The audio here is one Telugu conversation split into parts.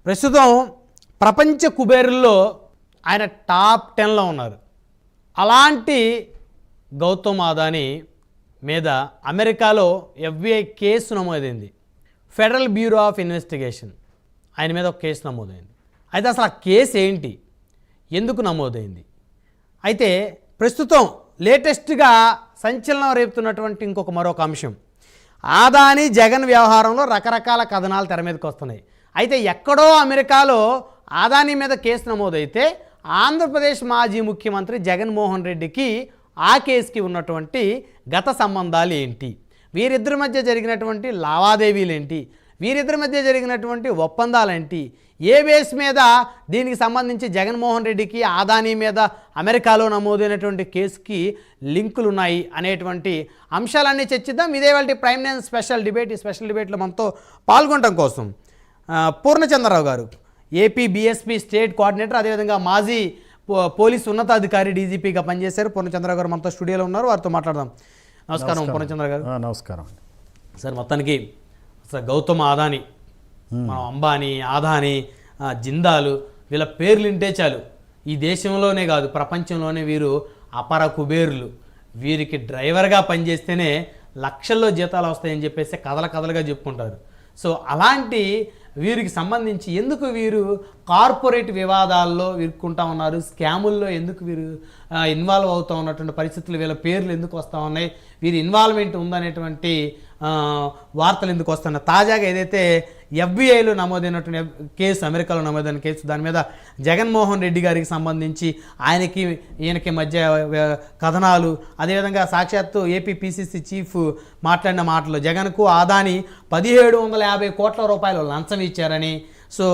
ప్రస్తుతం ప్రపంచ కుబేరుల్లో ఆయన టాప్ 10లో ఉన్నారు. అలాంటి గౌతమ్ అదానీ మీద అమెరికాలో FBI కేసు నమోదైంది. ఫెడరల్ బ్యూరో ఆఫ్ ఇన్వెస్టిగేషన్ ఆయన మీద ఒక కేసు నమోదైంది. అయితే అసలు ఆ కేసు ఏంటి, ఎందుకు నమోదైంది? అయితే ప్రస్తుతం లేటెస్ట్గా సంచలనం రేపుతున్నటువంటి మరొక అంశం, అదానీ జగన్ వ్యవహారంలో రకరకాల కథనాలు తెర మీదకి వస్తున్నాయి. అయితే ఎక్కడో అమెరికాలో అదానీ మీద కేసు నమోదైతే ఆంధ్రప్రదేశ్ మాజీ ముఖ్యమంత్రి జగన్మోహన్ రెడ్డికి ఆ కేసుకి ఉన్నటువంటి గత సంబంధాలు ఏంటి, వీరిద్దరి మధ్య జరిగినటువంటి లావాదేవీలు ఏంటి, వీరిద్దరి మధ్య జరిగినటువంటి ఒప్పందాలు ఏంటి, ఏ బేస్ మీద దీనికి సంబంధించి జగన్మోహన్ రెడ్డికి అదానీ మీద అమెరికాలో నమోదైనటువంటి కేసుకి లింకులు ఉన్నాయి అనేటువంటి అంశాలన్నీ చర్చిద్దాం. ఇదే వాళ్ళ ప్రైమ్ లైన్ స్పెషల్ డిబేట్. ఈ స్పెషల్ డిబేట్లో మనతో పాల్గొనడం కోసం పూర్ణచంద్రరావు గారు, ఏపీ బీఎస్పీ స్టేట్ కోఆర్డినేటర్, అదేవిధంగా మాజీ పోలీసు ఉన్నతాధికారి డీజీపీగా పనిచేశారు. పూర్ణచంద్రరావు గారు మనతో స్టూడియోలో ఉన్నారు, వారితో మాట్లాడదాం. నమస్కారం పూర్ణచంద్ర గారు. నమస్కారం సార్. మొత్తానికి అసలు గౌతమ్ అదానీ, మనం అంబానీ, అదానీ, జిందాలు, వీళ్ళ పేర్లు వింటే చాలు ఈ దేశంలోనే కాదు ప్రపంచంలోనే వీరు అపర కుబేరులు. వీరికి డ్రైవర్గా పనిచేస్తేనే లక్షల్లో జీతాలు వస్తాయని చెప్పేసి కథలుగా చెప్పుకుంటారు. సో అలాంటి వీరికి సంబంధించి ఎందుకు వీరు కార్పొరేట్ వివాదాల్లో ఇరుక్కుంటా ఉన్నారు, స్కాముల్లో ఎందుకు వీరు ఇన్వాల్వ్ అవుతూ ఉన్నటువంటి పరిస్థితులు, వీళ్ళ పేర్లు ఎందుకు వస్తూ ఉన్నాయి, వీరి ఇన్వాల్వ్మెంట్ ఉందనేటువంటి వార్తలు ఎందుకు వస్తున్నాయి? తాజాగా ఏదైతే FBIలో నమోదైనటువంటి కేసు, అమెరికాలో నమోదైన కేసు, దాని మీద జగన్మోహన్ రెడ్డి గారికి సంబంధించి ఈయనకి మధ్య కథనాలు, అదేవిధంగా సాక్షాత్తు ఏపీ PCC చీఫ్ మాట్లాడిన మాటలు, జగన్కు అదానీ 1750 కోట్ల రూపాయలు లంచం ఇచ్చారని, సో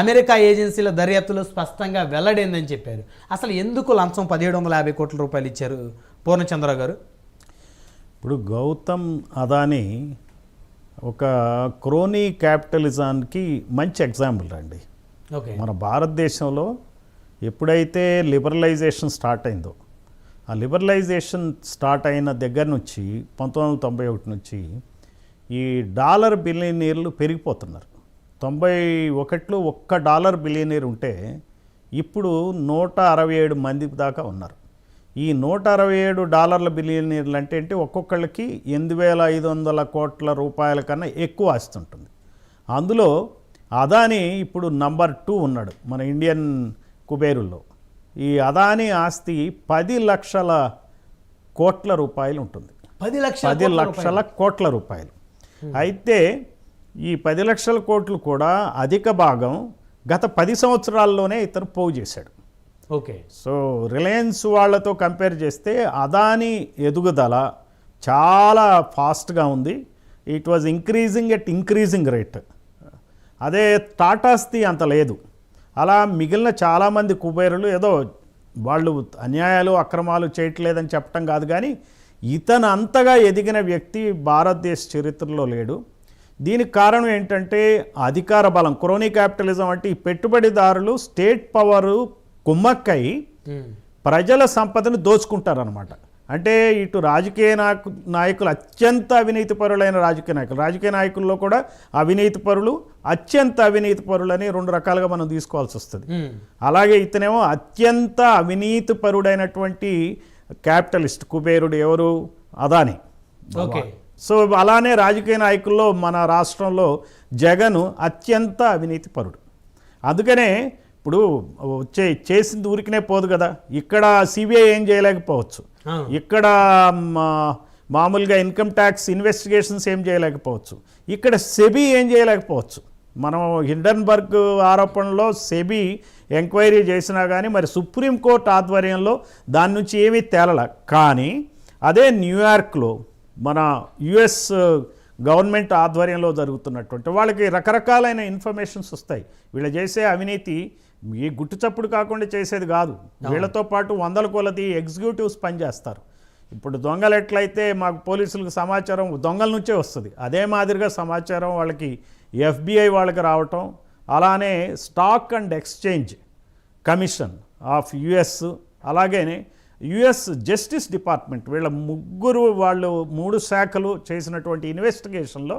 అమెరికా ఏజెన్సీల దర్యాప్తులో స్పష్టంగా వెల్లడైందని చెప్పారు. అసలు ఎందుకు లంచం 1750 కోట్ల రూపాయలు ఇచ్చారు పూర్ణచంద్రరావు గారు? ఇప్పుడు గౌతమ్ అదానీ ఒక క్రోనీ క్యాపిటలిజానికి మంచి ఎగ్జాంపుల్ అండి. ఓకే. మన భారతదేశంలో ఎప్పుడైతే లిబరలైజేషన్ స్టార్ట్ అయిందో, ఆ లిబరలైజేషన్ స్టార్ట్ అయిన దగ్గర నుంచి 1991 నుంచి ఈ డాలర్ బిలియనీర్లు పెరిగిపోతున్నారు. 91లో $1 బిలియనీర్ ఉంటే ఇప్పుడు 167 మంది దాకా ఉన్నారు. ఈ $167 బిలియనీర్లు అంటే ఒక్కొక్కళ్ళకి 8500 కోట్ల రూపాయల కన్నా ఎక్కువ ఆస్తి ఉంటుంది. అందులో అదానీ ఇప్పుడు నంబర్ 2 ఉన్నాడు మన ఇండియన్ కుబేరుల్లో. ఈ అదానీ ఆస్తి 10 లక్షల కోట్ల రూపాయలు ఉంటుంది. 10 లక్షల కోట్ల రూపాయలు. అయితే ఈ 10 లక్షల కోట్లు కూడా అధిక భాగం గత 10 సంవత్సరాల్లోనే ఇతను పోగు చేశాడు. ఓకే. సో రిలయన్స్ వాళ్ళతో కంపేర్ చేస్తే అదానీ ఎదుగుదల చాలా ఫాస్ట్గా ఉంది. It was increasing rate. అదే టాటాస్ది అంత లేదు. అలా మిగిలిన చాలామంది కుబేరులు ఏదో వాళ్ళు అన్యాయాలు అక్రమాలు చేయట్లేదని చెప్పటం కాదు, కానీ ఇతను అంతగా ఎదిగిన వ్యక్తి భారతదేశ చరిత్రలో లేడు. దీనికి కారణం ఏంటంటే అధికార బలం. క్రోనీ క్యాపిటలిజం అంటే ఈ పెట్టుబడిదారులు స్టేట్ పవరు కుమ్మక్కై ప్రజల సంపదను దోచుకుంటారనమాట. అంటే ఇటు రాజకీయ నాయకులు అత్యంత అవినీతిపరులైన రాజకీయ నాయకుల్లో కూడా అవినీతిపరులు, అత్యంత అవినీతిపరులని 2 రకాలుగా మనం తీసుకోవాల్సి వస్తుంది. అలాగే ఇతనేమో అత్యంత అవినీతిపరుడైనటువంటి క్యాపిటలిస్ట్ కుబేరుడు ఎవరు? అదానీ. సో అలానే రాజకీయ నాయకుల్లో మన రాష్ట్రంలో జగన్ అత్యంత అవినీతిపరుడు. అందుకనే ఇప్పుడు చేసింది ఊరికినే పోదు కదా. ఇక్కడ CBI ఏం చేయలేకపోవచ్చు, ఇక్కడ మామూలుగా ఇన్కమ్ ట్యాక్స్ ఇన్వెస్టిగేషన్స్ ఏం చేయలేకపోవచ్చు, ఇక్కడ సెబీ ఏం చేయలేకపోవచ్చు. మనం హిండన్బర్గ్ ఆరోపణలో సెబీ ఎంక్వైరీ చేసినా కానీ మరి సుప్రీంకోర్టు ఆధ్వర్యంలో దాని నుంచి ఏమీ తేలల. కానీ అదే న్యూయార్క్లో మన US గవర్నమెంట్ ఆధ్వర్యంలో జరుగుతున్నటువంటి వాళ్ళకి రకరకాలైన ఇన్ఫర్మేషన్స్ వస్తాయి. వీళ్ళు చేసే అవినీతి ఈ గుట్టు చప్పుడు కాకుండా చేసేది కాదు. వీళ్ళతో పాటు 100 కొలది ఎగ్జిక్యూటివ్స్ పనిచేస్తారు. ఇప్పుడు దొంగలు ఎట్లయితే మాకు పోలీసులకు సమాచారం దొంగల నుంచే వస్తుంది, అదే మాదిరిగా సమాచారం వాళ్ళకి FBI వాళ్ళకి రావటం. అలానే stock and exchange commission of US, అలాగే US జస్టిస్ డిపార్ట్మెంట్, వీళ్ళ ముగ్గురు వాళ్ళు 3 శాఖలు చేసినటువంటి ఇన్వెస్టిగేషన్లో